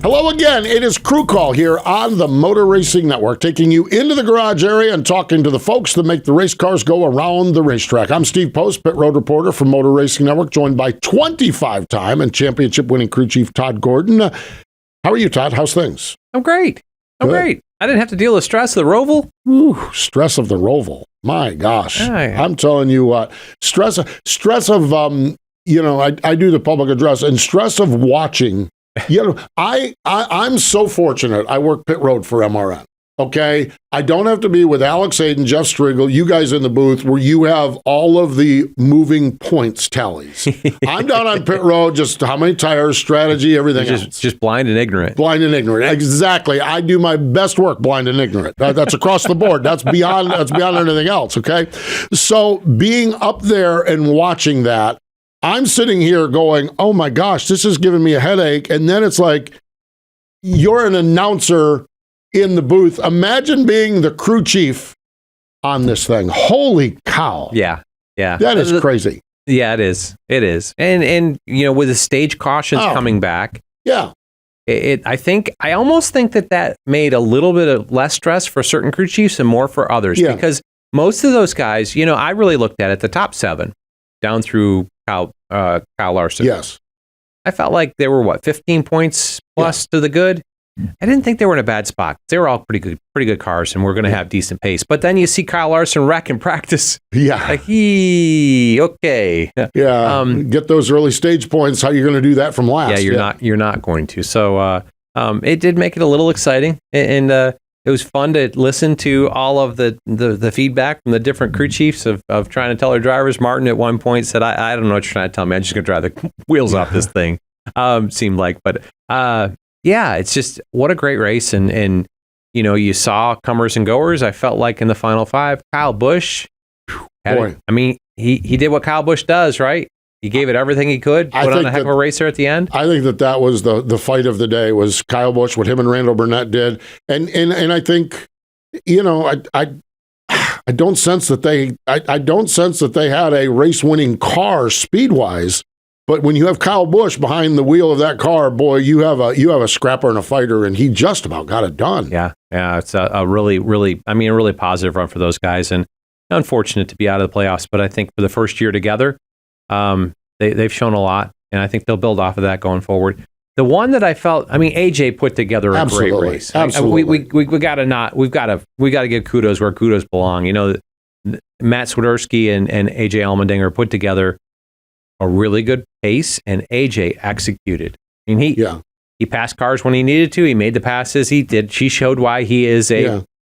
Hello again. It is Crew Call here on the Motor Racing Network, taking you into the garage area and talking to the folks that make the race cars go around the racetrack. I'm Steve Post, pit road reporter for Motor Racing Network, joined by 25-time and championship-winning crew chief Todd Gordon. How are you, Todd? How's things? I'm great. Great. I didn't have to deal with stress of the Roval. Ooh, stress of the Roval. My gosh. I'm telling you what, stress of, I do the public address, and stress of watching. I'm so fortunate. I work pit road for MRN. Okay, I don't have to be with Alex Aiden, Jeff Striegel, you guys in the booth, where you have all of the moving points tallies. I'm down on pit road, just how many tires, strategy, everything else. Just blind and ignorant. Blind and ignorant. Exactly. I do my best work blind and ignorant. That's across the board. That's beyond anything else. Okay, so being up there and watching that. I'm sitting here going, oh my gosh, this is giving me a headache. And then it's like, you're an announcer in the booth. Imagine being the crew chief on this thing. Holy cow. Yeah. That is crazy. Yeah, it is. It is. And with the stage cautions coming back. Yeah. I almost think that made a little bit of less stress for certain crew chiefs and more for others. Yeah. Because most of those guys, I really looked at it, the top 7 down through Kyle Larson. Yes. I felt like they were 15 points plus to the good. I didn't think they were in a bad spot. They were all pretty good cars, and we're going to have decent pace. But then you see Kyle Larson wreck in practice. Yeah. Like, okay. Yeah. Get those early stage points. How are you going to do that from last? Yeah, you're not going to. So it did make it a little exciting, and it was fun to listen to all of the feedback from the different crew chiefs of trying to tell their drivers. Martin at one point said, I don't know what you're trying to tell me. I'm just going to drive the wheels off this thing. Seemed like. But it's just what a great race. And you saw comers and goers. I felt like in the final 5, Kyle Busch. He did what Kyle Busch does, right? He gave it everything he could, put on a heck of a race there at the end. I think that was the fight of the day, was Kyle Busch, what him and Randall Burnett did. And I think, I don't sense that they had a race-winning car speed-wise, but when you have Kyle Busch behind the wheel of that car, boy, you have a scrapper and a fighter, and he just about got it done. Yeah, it's a really positive run for those guys, and unfortunate to be out of the playoffs, but I think for the first year together, they've shown a lot, and I think they'll build off of that going forward. The one that I felt, AJ put together a great race. Absolutely. We got to give kudos where kudos belong. Matt Swiderski and AJ Allmendinger put together a really good pace, and AJ executed. He passed cars when he needed to. He made the passes. She showed why he is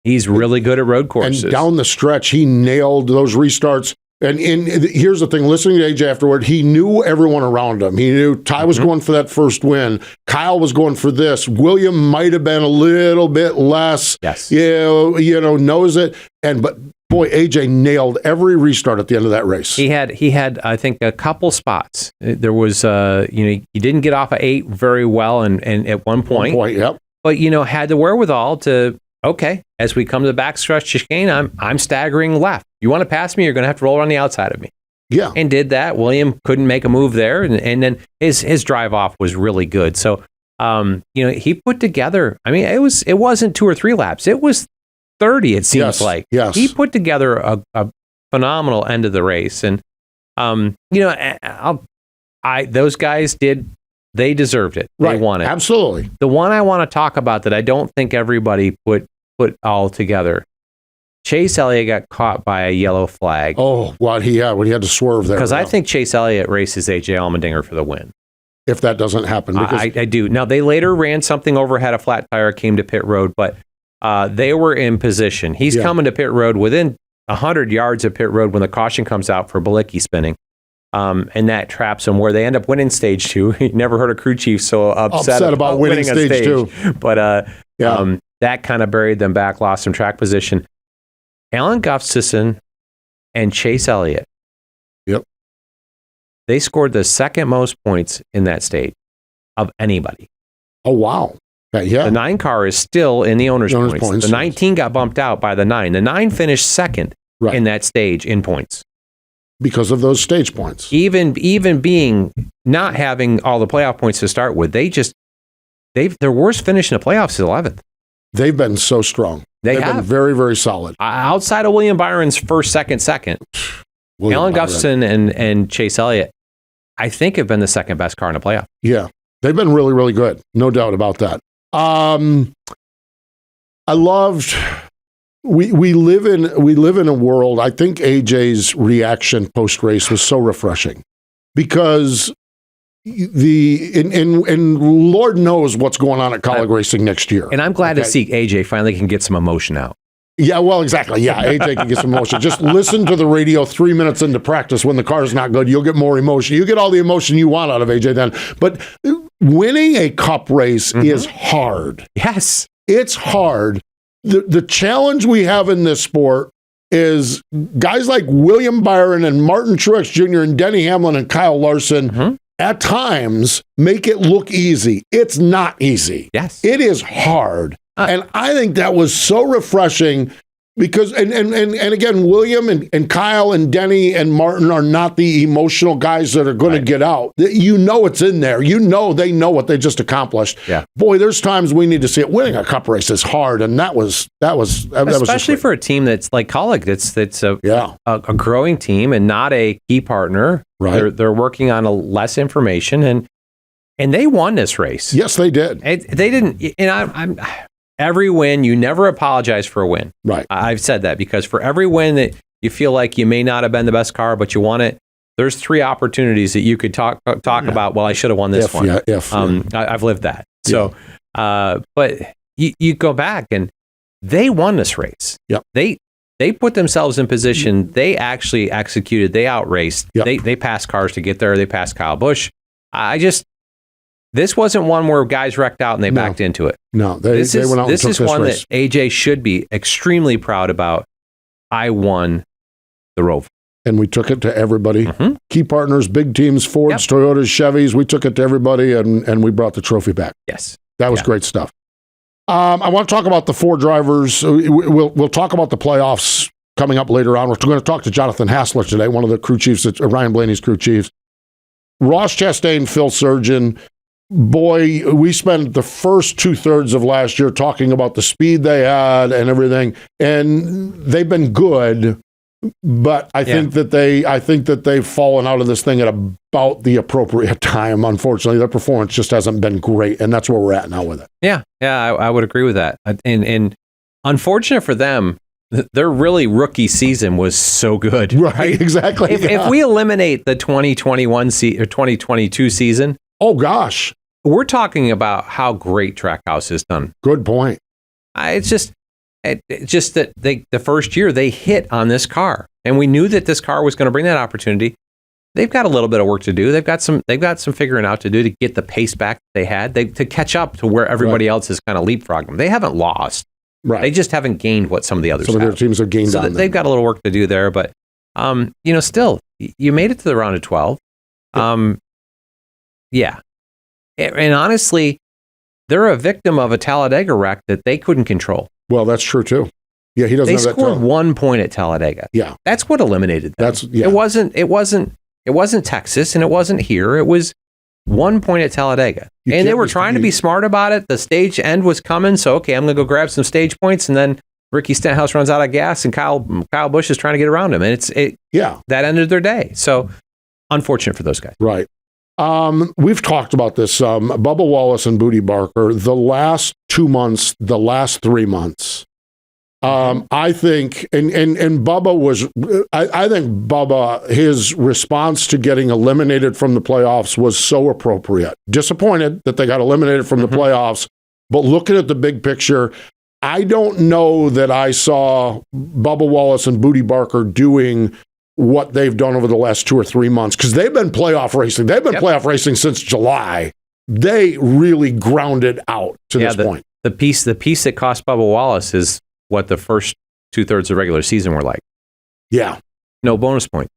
he's really good at road courses. And down the stretch, he nailed those restarts. And here's the thing, listening to AJ afterward, he knew everyone around him. He knew Ty was going for that first win. Kyle was going for this. William might have been a little bit less. Yes. Knows it. But boy, AJ nailed every restart at the end of that race. He had I think, a couple spots. There was, he didn't get off of 8 very well and at one point. Yep. But, had the wherewithal to, okay, as we come to the backstretch chicane, I'm staggering left. You want to pass me, you're going to have to roll around the outside of me. Yeah. And did that. William couldn't make a move there. And then his drive off was really good. So, he put together, it wasn't 2 or 3 laps. It was 30, it seems like. Yes. He put together a phenomenal end of the race. And, those guys they deserved it. Right. They won it. Absolutely. The one I want to talk about that I don't think everybody put all together. Chase Elliott got caught by a yellow flag. Oh, when he had to swerve there. Because I think Chase Elliott races AJ Allmendinger for the win. If that doesn't happen. I do. Now, they later ran something over, had a flat tire, came to pit road, but they were in position. He's coming to pit road within 100 yards of pit road when the caution comes out for Bilicki spinning. And that traps him where they end up winning stage 2. You never heard a crew chief so upset about winning stage 2. But that kind of buried them back, lost some track position. Alan Gustafson and Chase Elliott. Yep. They scored the second most points in that stage of anybody. Oh, wow. Yeah. The 9 car is still in the owner's points. The 19 got bumped out by the 9. The 9 finished second in that stage in points. Because of those stage points. Even being not having all the playoff points to start with, they just their worst finish in the playoffs is 11th. They've been so strong. They've been very, very solid. Outside of William Byron's first, second, Alan Gustafson and Chase Elliott, I think, have been the second best car in the playoff. Yeah, they've been really, really good. No doubt about that. I loved. We live in a world. I think AJ's reaction post race was so refreshing because and Lord knows what's going on at Kaulig Racing next year. And I'm glad to see AJ finally can get some emotion out. Yeah, well, exactly. Yeah, AJ can get some emotion. Just listen to the radio 3 minutes into practice when the car's not good. You'll get more emotion. You get all the emotion you want out of AJ then. But winning a cup race is hard. Yes. It's hard. The challenge we have in this sport is guys like William Byron and Martin Truex Jr. and Denny Hamlin and Kyle Larson at times make it look easy. It's not easy. Yes. It is hard. And I think that was so refreshing because, and again, William and Kyle and Denny and Martin are not the emotional guys that are going to get out. You know it's in there. You know they know what they just accomplished. Yeah. Boy, there's times we need to see it. Winning a cup race is hard, and that was especially for a team that's like Kaulig, that's a growing team and not a key partner. Right. They're working on less information, and they won this race. Yes, they did. They didn't. And I'm every win, you never apologize for a win. Right. I've said that because for every win that you feel like you may not have been the best car, but you won it, there's 3 opportunities that you could talk about, well, I should have won this one. I've lived that. So, but you go back and they won this race. Yep. They put themselves in position. They actually executed. They outraced. Yep. They passed cars to get there. They passed Kyle Busch. This wasn't one where guys wrecked out and they backed into it. No, they went out and took this race. This is one that AJ should be extremely proud about. I won the Roval. And we took it to everybody. Key partners, big teams, Fords, Toyotas, Chevys. We took it to everybody, and we brought the trophy back. Yes. That was great stuff. I want to talk about the 4 drivers. We'll talk about the playoffs coming up later on. We're going to talk to Jonathan Hassler today, one of the crew chiefs, Ryan Blaney's crew chiefs. Ross Chastain, Phil Surgeon. Boy, we spent the first 2/3 of last year talking about the speed they had and everything, and they've been good, but I think that they've fallen out of this thing at about the appropriate time. Unfortunately, their performance just hasn't been great, and that's where we're at now with it. Yeah, I would agree with that. And unfortunate for them, their really rookie season was so good. Right, exactly. If we eliminate the 2021 or 2022 season, oh gosh. We're talking about how great Trackhouse has done. Good point. It's just that the first year they hit on this car, and we knew that this car was going to bring that opportunity. They've got a little bit of work to do. They've got some figuring out to do to get the pace back they had. To catch up to where everybody else has kind of leapfrogged them. They haven't lost. Right. They just haven't gained what some of the others have. Some of their teams have gained on them. They've got a little work to do there, but still, you made it to the round of 12. Yeah. And honestly, they're a victim of a Talladega wreck that they couldn't control. Well, that's true too. Yeah, he doesn't. They scored 1 point at Talladega. Yeah, that's what eliminated them. It wasn't Texas, and it wasn't here. It was 1 point at Talladega, and they were trying to be smart about it. The stage end was coming, so okay, I'm going to go grab some stage points, and then Ricky Stenhouse runs out of gas, and Kyle Busch is trying to get around him, and that ended their day. So unfortunate for those guys. Right. We've talked about this. Bubba Wallace and Booty Barker, the last 2 months, the last 3 months. I think, and Bubba was, I think Bubba, his response to getting eliminated from the playoffs was so appropriate. Disappointed that they got eliminated from the playoffs, but looking at the big picture, I don't know that I saw Bubba Wallace and Booty Barker doing what they've done over the last 2 or 3 months, because they've been playoff racing. They've been playoff racing since July. They really grounded out to this point. The piece that cost Bubba Wallace is what the first 2/3 of regular season were like. Yeah. No bonus point.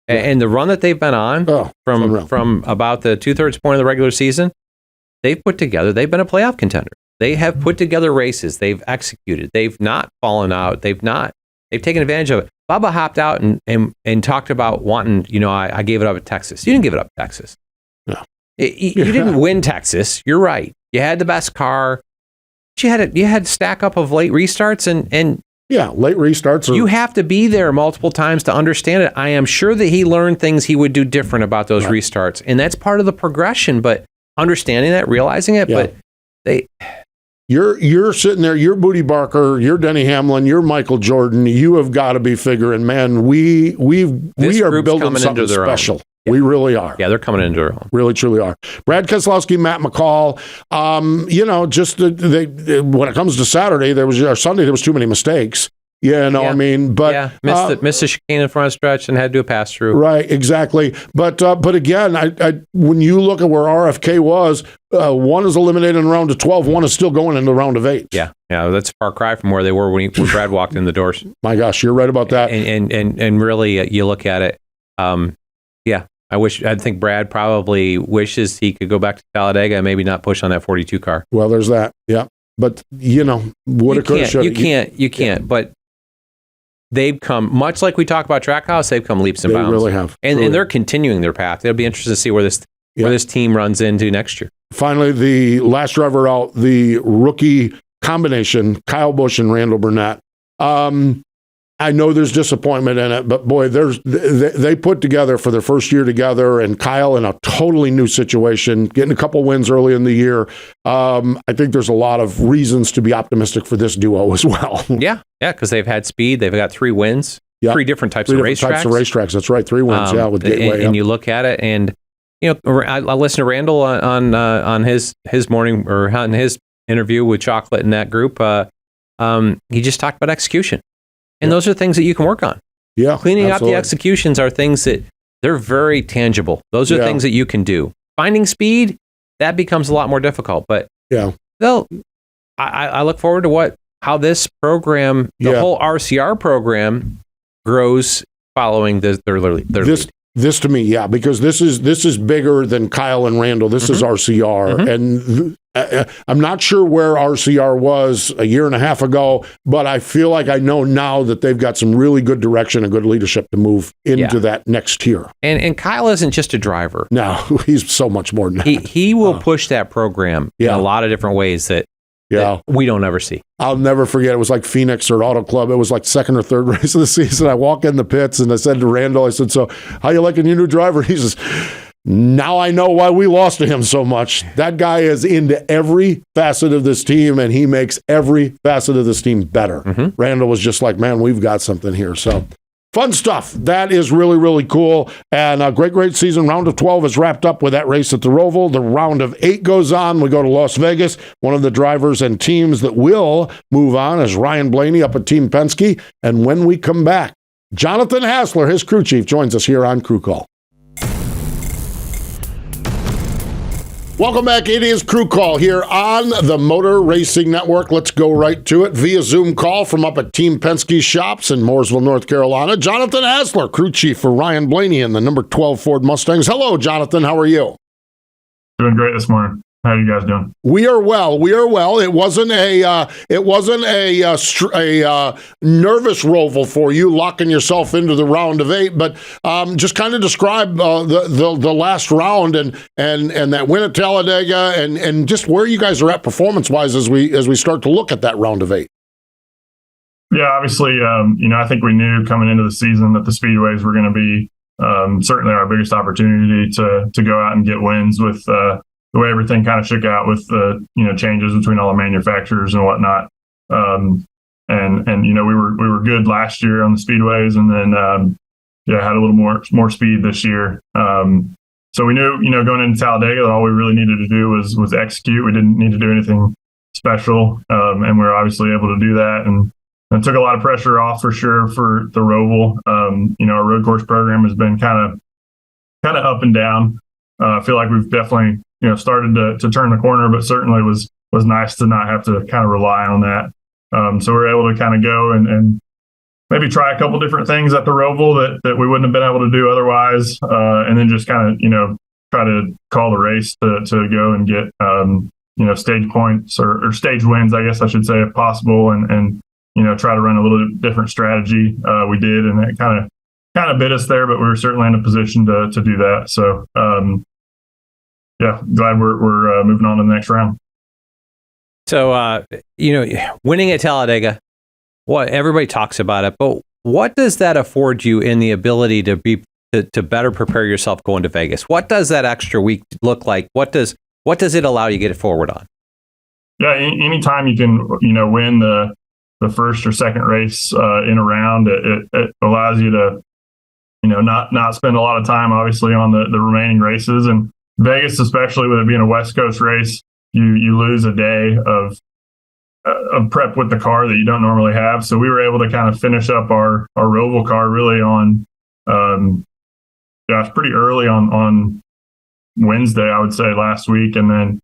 Yeah. And the run that they've been on from about the 2/3 point of the regular season, they've been a playoff contender. They have put together races. They've executed. They've not fallen out. They've taken advantage of it. Bubba hopped out and talked about wanting, I gave it up at Texas. You didn't give it up at Texas. No. You didn't win Texas. You're right. You had the best car. But you had stack up of late restarts and yeah, late restarts. You have to be there multiple times to understand it. I am sure that he learned things he would do different about those restarts, and that's part of the progression. But understanding that, realizing it, but you're sitting there, you're Booty Barker, you're Denny Hamlin, you're Michael Jordan. You have got to be figuring, man, we are building something special. Yeah. We really are. Yeah, they're coming into their own. Really, truly are. Brad Keselowski, Matt McCall. Just when it comes to Saturday, Sunday, there was too many mistakes. I mean, but missed the chicane in front of stretch and had to do a pass through. Right, exactly. But again, I when you look at where RFK was, one is eliminated in the round of 12, one is still going in the round of 8. Yeah, that's a far cry from where they were when Brad walked in the doors. My gosh, you're right about that. And really, you look at it. I think Brad probably wishes he could go back to Talladega and maybe not push on that 42 car. Well, there's that. Yeah, but what it could have shown. You can't. But they've come, much like we talk about Trackhouse, they've come leaps and bounds. They really have. And they're continuing their path. It'll be interesting to see where this team runs into next year. Finally, the last driver out, the rookie combination, Kyle Busch and Randall Burnett. I know there's disappointment in it, but boy, they put together for their first year together, and Kyle in a totally new situation, getting a couple wins early in the year. I think there's a lot of reasons to be optimistic for this duo as well. Yeah, because they've had speed. They've got 3 wins, 3 different types of racetracks. That's right, 3 wins. With Gateway. And you look at it, and I listened to Randall on his morning or on his interview with Chocolate in that group. He just talked about execution. And those are things that you can work on. Yeah, cleaning up the executions are things that they're very tangible. Those are things that you can do. Finding speed, that becomes a lot more difficult. But I look forward to how this program, the whole RCR program, grows following their lead. This to me, because this is bigger than Kyle and Randall. This is RCR, and I'm not sure where RCR was a year and a half ago, but I feel like I know now that they've got some really good direction and good leadership to move into that next tier. And Kyle isn't just a driver. No, he's so much more than that. He will push that program in a lot of different ways that we don't ever see. I'll never forget. It was like Phoenix or Auto Club. It was like second or third race of the season. I walk in the pits and I said to Randall, I said, "So how you liking your new driver?" He says, "Now I know why we lost to him so much. That guy is into every facet of this team, and he makes every facet of this team better." Randall was just like, "Man, we've got something here." So fun stuff. That is really, really cool. And a great season. Round of 12 is wrapped up with that race at the Roval. The round of 8 goes on. We go to Las Vegas. One of the drivers and teams that will move on is Ryan Blaney up at Team Penske. And when we come back, Jonathan Hassler, his crew chief, joins us here on Crew Call. Welcome back. It is Crew Call here on the Motor Racing Network. Let's go right to it via Zoom call from up at Team Penske shops in Mooresville, North Carolina. Jonathan Hassler, crew chief for Ryan Blaney and the number 12 Ford Mustangs. Hello, Jonathan. How are you? Doing great this morning. How are you guys doing? We are well. It wasn't a nervous Roval for you, locking yourself into the round of 8. But just kind of describe the last round and that win at Talladega and just where you guys are at performance wise as we start to look at that round of 8. Yeah, obviously, I think we knew coming into the season that the speedways were going to be certainly our biggest opportunity to go out and get wins with. The way everything kind of shook out with the changes between all the manufacturers and whatnot, and we were good last year on the speedways, and then had a little more speed this year. So we knew going into Talladega that all we really needed to do was execute. We didn't need to do anything special, and we were obviously able to do that, and it took a lot of pressure off for sure for the Roval. Our road course program has been kind of up and down. I feel like we've definitely started to turn the corner, but certainly was nice to not have to kind of rely on that. So we were able to kind of go and maybe try a couple different things at the Roval that we wouldn't have been able to do otherwise, and then just kind of try to call the race to go and get stage points or stage wins, I guess I should say, if possible, and try to run a little different strategy. We did, and it kind of bit us there, but we were certainly in a position to do that. So. Glad we're moving on to the next round. So, winning at Talladega, everybody talks about it, but what does that afford you in the ability to better prepare yourself going to Vegas? What does that extra week look like? What does it allow you to get it forward on? Yeah, anytime you can, win the first or second race in a round, it allows you to, not spend a lot of time, obviously, on the remaining races. And Vegas, especially with it being a West Coast race, you lose a day of prep with the car that you don't normally have. So we were able to kind of finish up our Roval car really on, pretty early on Wednesday, I would say, last week, and then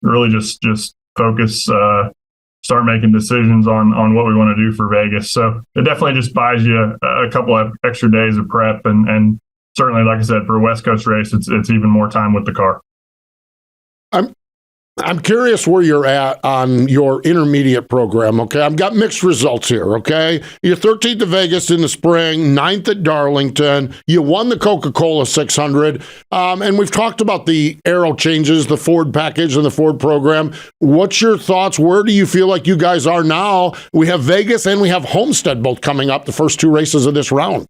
really just focus, start making decisions on what we want to do for Vegas. So it definitely just buys you a couple of extra days of prep, and certainly, like I said, for a West Coast race, it's even more time with the car. I'm curious where you're at on your intermediate program, okay? I've got mixed results here, okay? You're 13th at Vegas in the spring, 9th at Darlington. You won the Coca-Cola 600. And we've talked about the aero changes, the Ford package and the Ford program. What's your thoughts? Where do you feel like you guys are now? We have Vegas and we have Homestead both coming up, the first two races of this round.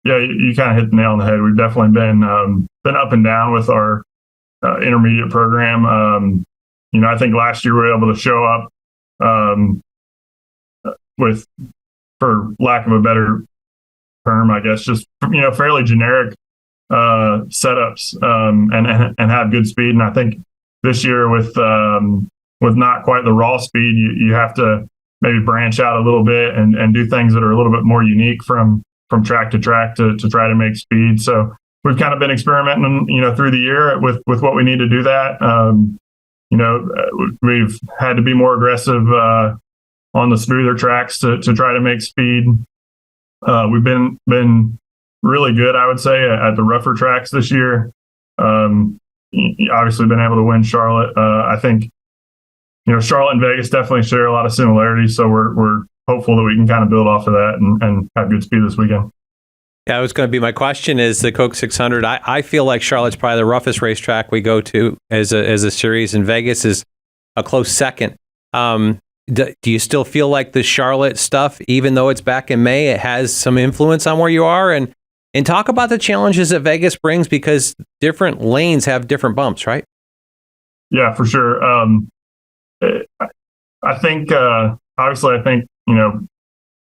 Yeah, you kind of hit the nail on the head. We've definitely been up and down with our intermediate program. I think last year we were able to show up with, for lack of a better term, I guess, just fairly generic setups and have good speed. And I think this year with not quite the raw speed, you have to maybe branch out a little bit and do things that are a little bit more unique from track to track to try to make speed. So we've kind of been experimenting, through the year with what we need to do that. We've had to be more aggressive on the smoother tracks to try to make speed. We've been really good, I would say, at the rougher tracks this year. Obviously, been able to win Charlotte. I think, Charlotte and Vegas definitely share a lot of similarities. So we're hopeful that we can kind of build off of that and have good speed this weekend. Yeah, that was going to be my question is the Coke 600. I feel like Charlotte's probably the roughest racetrack we go to as a series, and Vegas is a close second. Do you still feel like the Charlotte stuff, even though it's back in May, it has some influence on where you are? And talk about the challenges that Vegas brings, because different lanes have different bumps, right? Yeah, for sure. I think, obviously,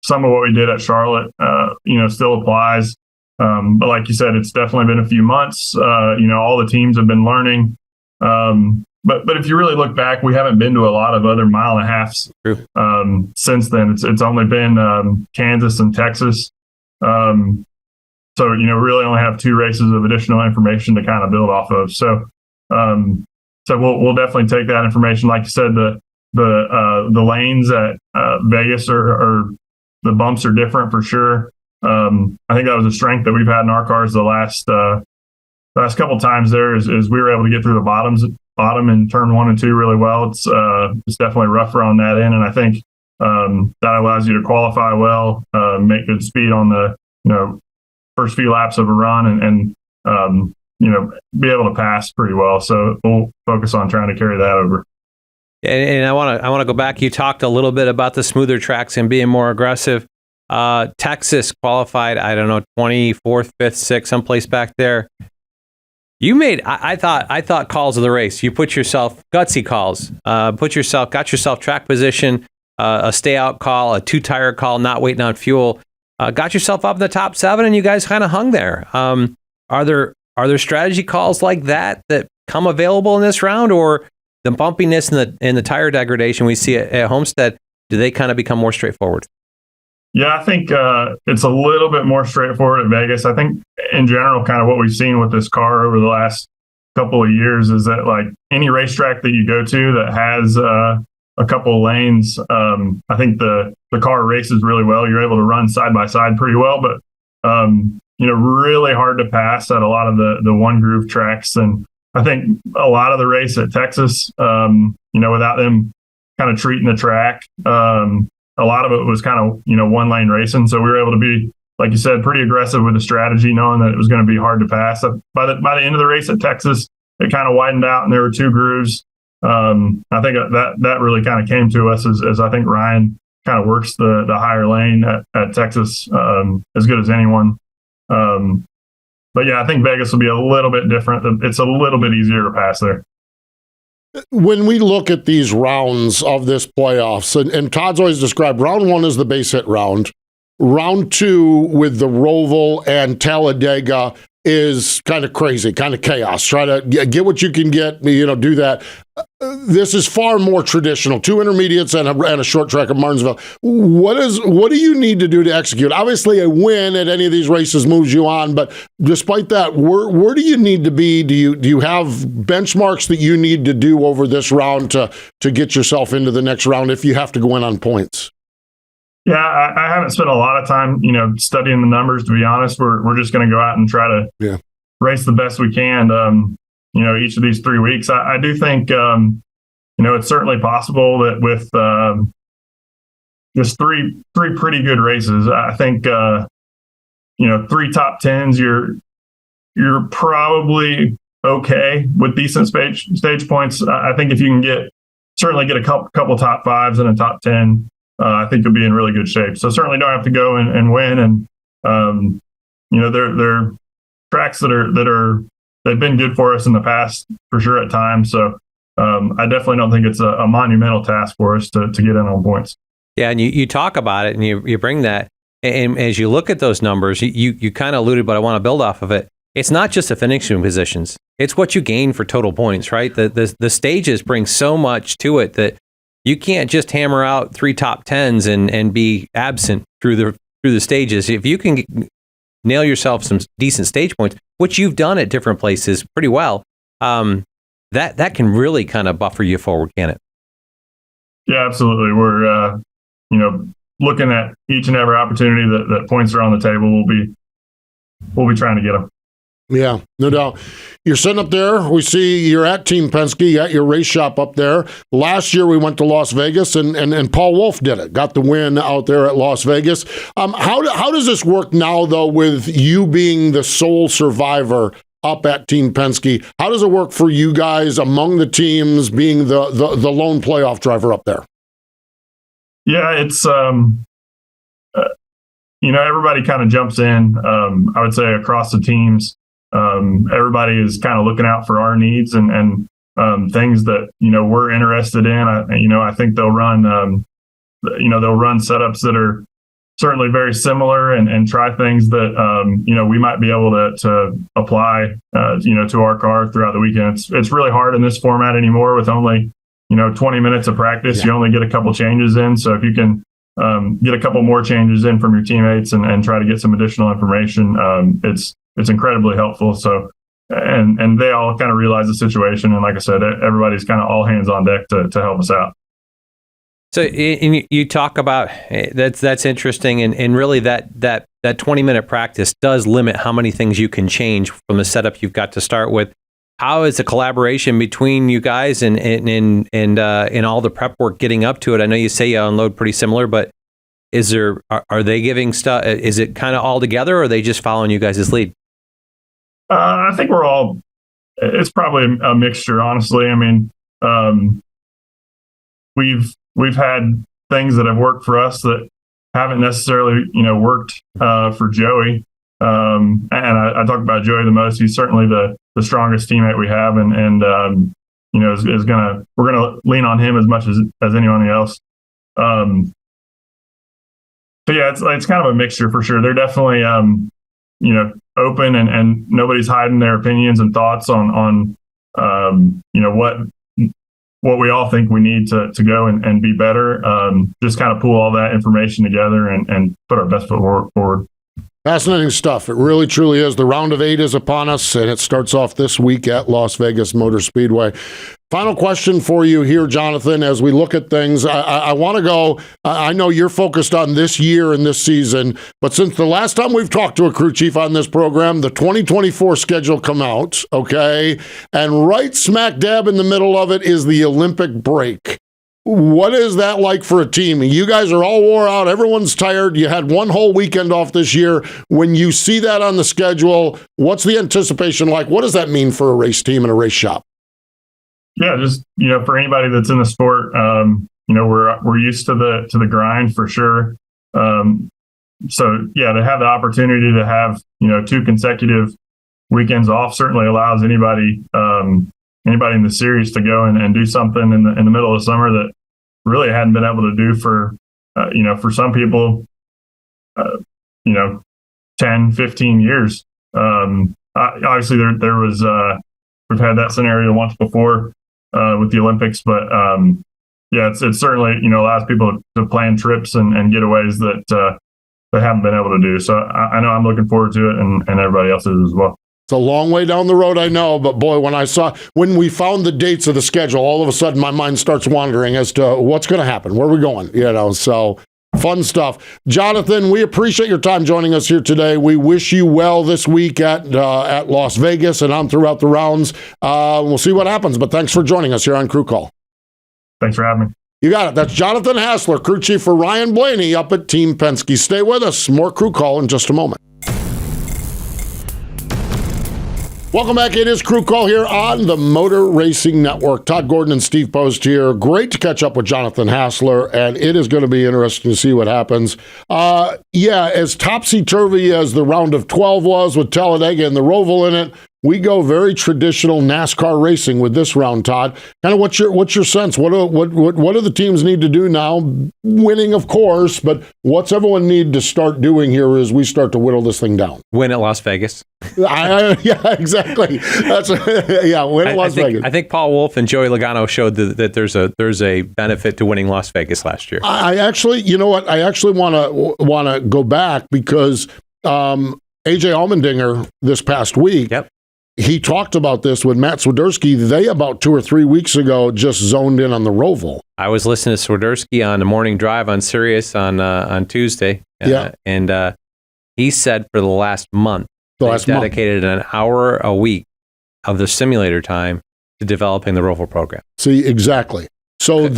some of what we did at Charlotte, still applies. But like you said, it's definitely been a few months. All the teams have been learning. But if you really look back, we haven't been to a lot of other mile and a halves since then. It's only been Kansas and Texas. So really only have two races of additional information to kind of build off of. So we'll definitely take that information. Like you said, the lanes at Vegas are the bumps are different for sure. I think that was a strength that we've had in our cars the last couple times there is we were able to get through the bottom in turn 1 and 2 really well. It's definitely rougher on that end. And I think that allows you to qualify well, make good speed on the, first few laps of a run and be able to pass pretty well. So we'll focus on trying to carry that over. And I want to go back. You talked a little bit about the smoother tracks and being more aggressive. Texas qualified, 24th, 5th, 6th, someplace back there. You made, I thought calls of the race. You put yourself gutsy calls. Got yourself track position, a stay out call, a 2-tire call, not waiting on fuel. Got yourself up in the top 7, and you guys kind of hung there. Are there strategy calls like that come available in this round, or the bumpiness and the tire degradation we see at Homestead, do they kind of become more straightforward? Yeah, I think it's a little bit more straightforward at Vegas. I think in general, kind of what we've seen with this car over the last couple of years is that like any racetrack that you go to that has a couple of lanes, I think the car races really well. You're able to run side by side pretty well, but really hard to pass at a lot of the one groove tracks. And I think a lot of the race at Texas, without them kind of treating the track, a lot of it was kind of, one lane racing. So we were able to be, like you said, pretty aggressive with the strategy, knowing that it was going to be hard to pass. By the end of the race at Texas, it kind of widened out and there were 2 grooves. I think that really kind of came to us as I think Ryan kind of works the higher lane at Texas as good as anyone. But yeah, I think Vegas will be a little bit different. It's a little bit easier to pass there. When we look at these rounds of this playoffs, and Todd's always described round one as the base hit round. Round two with the Roval and Talladega is kind of crazy, kind of chaos. Try to get what you can get, do that. This is far more traditional. 2 intermediates and a short track at Martinsville. What do you need to do to execute? Obviously, a win at any of these races moves you on, but despite that, where do you need to be? Do you have benchmarks that you need to do over this round to get yourself into the next round if you have to go in on points? Yeah, I haven't spent a lot of time, studying the numbers. To be honest, we're just going to go out and try to race the best we can. Each of these 3 weeks. I do think, it's certainly possible that with just three pretty good races, I think, 3 top 10s, you're probably okay with decent stage points. I think if you can certainly get a couple top 5s and a top 10. I think you'll be in really good shape. So certainly don't have to go and win. And they're tracks they've been good for us in the past for sure at times. So I definitely don't think it's a monumental task for us to get in on points. Yeah, and you talk about it and you bring that, and as you look at those numbers, you kind of alluded, but I want to build off of it. It's not just the finishing positions; it's what you gain for total points, right? The stages bring so much to it that you can't just hammer out 3 top 10s and be absent through the stages. If you can nail yourself some decent stage points, which you've done at different places pretty well, that can really kind of buffer you forward, can it? Yeah, absolutely. We're looking at each and every opportunity that points are on the table. We'll be trying to get them. Yeah, no doubt. You're sitting up there. We see you're at Team Penske, at your race shop up there. Last year we went to Las Vegas, and Paul Wolf did it. Got the win out there at Las Vegas. How does this work now, though, with you being the sole survivor up at Team Penske? How does it work for you guys among the teams, being the lone playoff driver up there? Yeah, it's everybody kind of jumps in. I would say across the teams. Everybody is kind of looking out for our needs and things that we're interested in. I think they'll run setups that are certainly very similar and try things that we might be able to apply to our car throughout the weekend. It's really hard in this format anymore with only 20 minutes of practice. Yeah. You only get a couple changes in, so if you can get a couple more changes in from your teammates and try to get some additional information, it's incredibly helpful. So, and they all kind of realize the situation. And like I said, everybody's kind of all hands on deck to help us out. So you talk about that's interesting. And really that 20-minute practice does limit how many things you can change from the setup you've got to start with. How is the collaboration between you guys and all the prep work getting up to it? I know you say you unload pretty similar, but are they giving stuff? Is it kind of all together, or are they just following you guys' lead? I think it's probably a mixture, honestly. I mean, we've had things that have worked for us that haven't necessarily, worked for Joey. And I talk about Joey the most. He's certainly the strongest teammate we have, and we're gonna lean on him as much as anyone else. But yeah, it's kind of a mixture for sure. They're definitely open and nobody's hiding their opinions and thoughts on what we all think we need to go and be better. Just kind of pull all that information together and put our best foot forward. Fascinating stuff. It really, truly is. The round of 8 is upon us, and it starts off this week at Las Vegas Motor Speedway. Final question for you here, Jonathan, as we look at things. I want to go, I know you're focused on this year and this season, but since the last time we've talked to a crew chief on this program, the 2024 schedule come out, okay? And right smack dab in the middle of it is the Olympic break. What is that like for a team? You guys are all wore out. Everyone's tired. You had one whole weekend off this year. When you see that on the schedule, what's the anticipation like? What does that mean for a race team and a race shop? Yeah, just for anybody that's in the sport, we're used to the grind for sure. So yeah, to have the opportunity to have 2 consecutive weekends off certainly allows anybody in the series to go and do something in the middle of summer that really hadn't been able to do for some people 10, 15 years. Obviously there was we've had that scenario once before with the Olympics, but yeah, it certainly allows people to plan trips and getaways that they haven't been able to do. So I know I'm looking forward to it, and everybody else is as well. It's a long way down the road, I know, but boy, when we found the dates of the schedule, all of a sudden my mind starts wandering as to what's going to happen, where are we going, so fun stuff. Jonathan, we appreciate your time joining us here today. We wish you well this week at Las Vegas and on throughout the rounds. We'll see what happens, but thanks for joining us here on Crew Call. Thanks for having me. You got it. That's Jonathan Hassler, crew chief for Ryan Blaney up at Team Penske. Stay with us. More Crew Call in just a moment. Welcome back. It is Crew Call here on the Motor Racing Network. Todd Gordon and Steve Post here. Great to catch up with Jonathan Hassler, and it is going to be interesting to see what happens. As topsy-turvy as the round of 12 was with Talladega and the Roval in it, we go very traditional NASCAR racing with this round, Todd. Kind of what's your sense? What do the teams need to do now? Winning, of course, but what's everyone need to start doing here as we start to whittle this thing down? Win at Las Vegas. Yeah, exactly. Win at Las Vegas. I think Paul Wolf and Joey Logano showed that there's a benefit to winning Las Vegas last year. I actually want to go back because AJ Allmendinger this past week. Yep. He talked about this with Matt Swiderski. They, about 2 or 3 weeks ago, just zoned in on the Roval. I was listening to Swiderski on the morning drive on Sirius on Tuesday. And he said for the last month, they dedicated an hour a week of the simulator time to developing the Roval program. See, exactly. So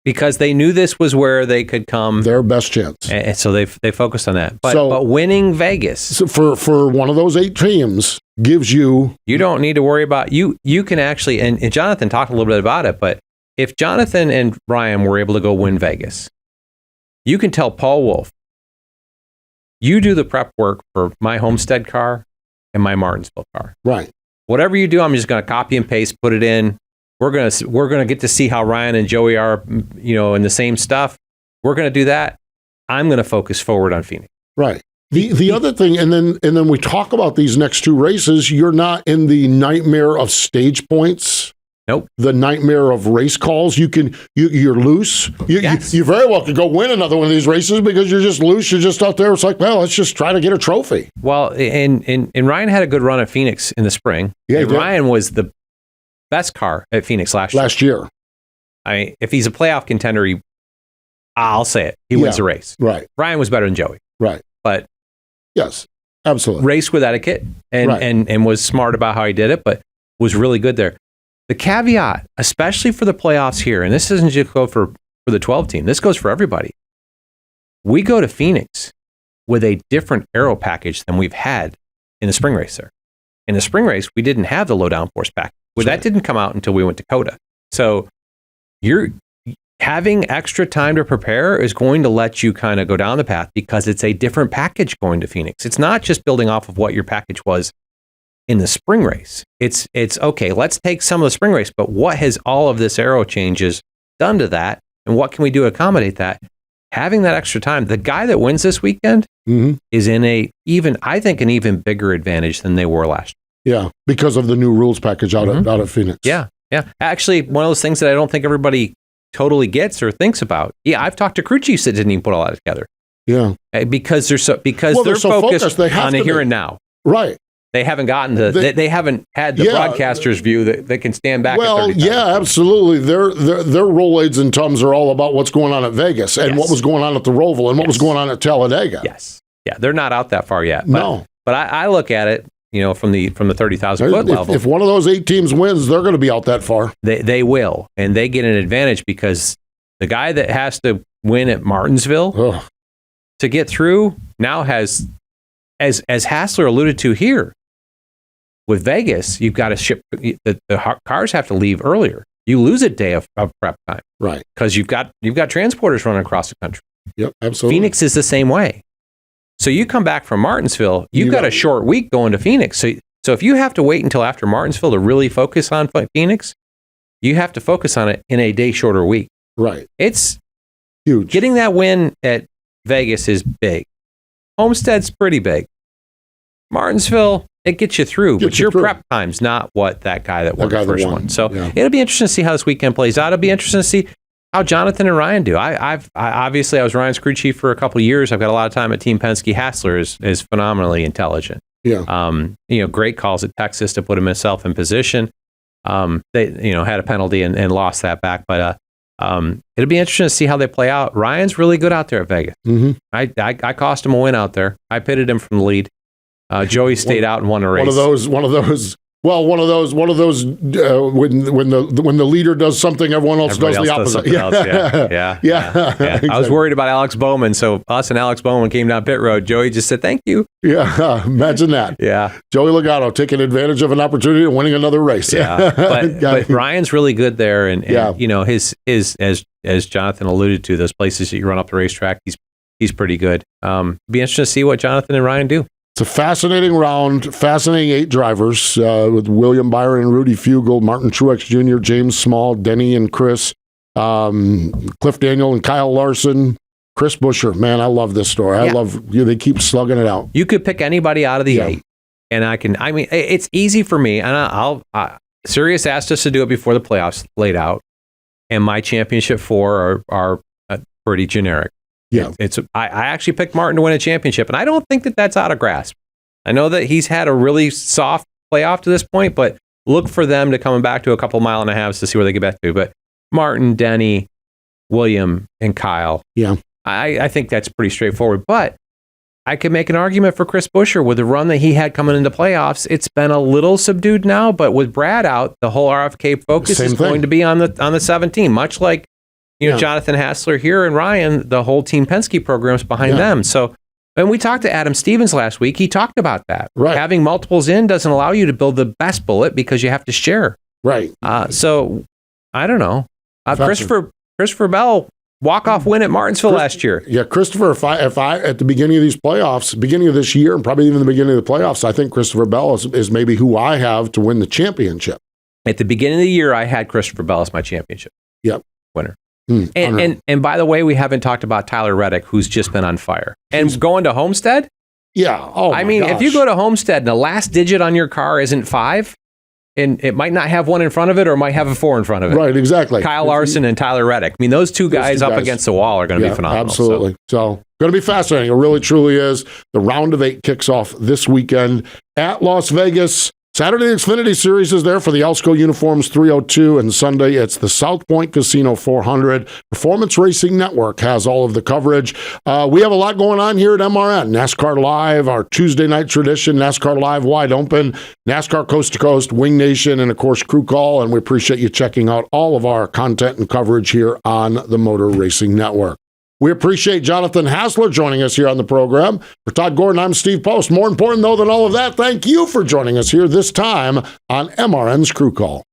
because they knew this was where they could come their best chance, and so they focused on that. But winning Vegas for one of those 8 teams gives you don't need to worry about you can actually and Jonathan talked a little bit about it. But if Jonathan and Ryan were able to go win Vegas, you can tell Paul Wolf, you do the prep work for my Homestead car and my Martinsville car. Right. Whatever you do, I'm just going to copy and paste, put it in. We're gonna get to see how Ryan and Joey are, in the same stuff. We're gonna do that. I'm gonna focus forward on Phoenix. Right. The other thing, and then we talk about these next 2 races. You're not in the nightmare of stage points. Nope. The nightmare of race calls. You're loose. You very well could go win another one of these races because you're just loose. You're just out there. It's like, well, let's just try to get a trophy. Well, and Ryan had a good run at Phoenix in the spring. Yeah, Ryan was the best car at Phoenix last year. I mean, if he's a playoff contender, I'll say it. He wins the race. Right. Ryan was better than Joey. Right. But yes, absolutely. Raced with etiquette and was smart about how he did it, but was really good there. The caveat, especially for the playoffs here, and this doesn't just go for the 12 team, this goes for everybody. We go to Phoenix with a different aero package than we've had in the spring race there. In the spring race, we didn't have the low downforce package. Well, that didn't come out until we went to COTA. So you're having extra time to prepare is going to let you kind of go down the path because it's a different package going to Phoenix. It's not just building off of what your package was in the spring race. It's okay, let's take some of the spring race, but what has all of this aero changes done to that? And what can we do to accommodate that? Having that extra time, the guy that wins this weekend is in an even bigger advantage than they were last year. Yeah, because of the new rules package out of Phoenix. Yeah. Actually, one of those things that I don't think everybody totally gets or thinks about. Yeah, I've talked to crew chiefs that didn't even put all that together. Yeah, because they're focused on the here and now. Right. They haven't gotten they haven't had the broadcaster's view that they can stand back. Well, at 30 absolutely. Their roll-aids and tums are all about what's going on at Vegas and what was going on at the Roval and what was going on at Talladega. Yes. Yeah, they're not out that far yet. But I look at it, from the 30,000 foot level. If one of those 8 teams wins, they're going to be out that far. They will, and they get an advantage because the guy that has to win at Martinsville to get through now has, as Hassler alluded to here, with Vegas, you've got to ship the cars have to leave earlier. you lose a day of prep time. Right. Because you've got transporters running across the country. Yep, absolutely. Phoenix is the same way. So you come back from Martinsville, you've got a short week going to Phoenix. So if you have to wait until after Martinsville to really focus on Phoenix, you have to focus on it in a day shorter week. Right. It's huge. Getting that win at Vegas is big. Homestead's pretty big. Martinsville, it gets you through, but your prep time's not what that guy that won the first one. So it'll be interesting to see how this weekend plays out. It'll be interesting to see how Jonathan and Ryan do. I obviously I was Ryan's crew chief for a couple of years. I've got a lot of time at Team Penske. Hassler is phenomenally intelligent. Yeah. Great calls at Texas to put himself in position. They had a penalty and lost that back, but it'll be interesting to see how they play out. Ryan's really good out there at Vegas. Mm-hmm. I cost him a win out there. I pitted him from the lead. Joey stayed out and won a race. One of those. When the leader does something, everyone else does the opposite. Yeah. Exactly. I was worried about Alex Bowman, so us and Alex Bowman came down pit road. Joey just said, "Thank you." Yeah, imagine that. Yeah, Joey Logano taking advantage of an opportunity and winning another race. Yeah, but Ryan's really good there, and his as Jonathan alluded to, those places that you run up the racetrack, he's pretty good. Be interesting to see what Jonathan and Ryan do. It's a fascinating round, fascinating 8 drivers with William Byron and Rudy Fugle, Martin Truex Jr., James Small, Denny and Chris, Cliff Daniel and Kyle Larson, Chris Buescher. Man, I love this story. I love they keep slugging it out. You could pick anybody out of the 8, and it's easy for me. And Sirius asked us to do it before the playoffs laid out, and my championship 4 are pretty generic. Yeah, I actually picked Martin to win a championship, and I don't think that that's out of grasp. I know that he's had a really soft playoff to this point, but look for them to come back to a couple mile and a halves to see where they get back to. But Martin, Denny, William, and Kyle. Yeah, I think that's pretty straightforward. But I could make an argument for Chris Buescher with the run that he had coming into playoffs. It's been a little subdued now, but with Brad out, the whole RFK focus is going to be on the 17, much like. Jonathan Hassler here and Ryan, the whole Team Penske program's behind them. So, and we talked to Adam Stevens last week. He talked about that. Right. Having multiples in doesn't allow you to build the best bullet because you have to share. Right. So, I don't know. Christopher Bell, walk-off win at Martinsville last year. Yeah, Christopher, if I at the beginning of these playoffs, beginning of this year, and probably even the beginning of the playoffs, I think Christopher Bell is maybe who I have to win the championship. At the beginning of the year, I had Christopher Bell as my championship winner. And by the way, we haven't talked about Tyler Reddick, who's just been on fire. And going to Homestead? Yeah. Oh, my gosh. If you go to Homestead and the last digit on your car isn't 5, and it might not have 1 in front of it or might have a 4 in front of it. Right, exactly. Kyle Larson and Tyler Reddick. Those two guys up against the wall are going to be phenomenal. Absolutely. So going to be fascinating. It really, truly is. The round of 8 kicks off this weekend at Las Vegas. Saturday, the Xfinity Series is there for the Alsco Uniforms 302, and Sunday, it's the South Point Casino 400. Performance Racing Network has all of the coverage. We have a lot going on here at MRN. NASCAR Live, our Tuesday night tradition, NASCAR Live Wide Open, NASCAR Coast to Coast, Wing Nation, and of course, Crew Call, and we appreciate you checking out all of our content and coverage here on the Motor Racing Network. We appreciate Jonathan Hassler joining us here on the program. For Todd Gordon, I'm Steve Post. More important, though, than all of that, thank you for joining us here this time on MRN's Crew Call.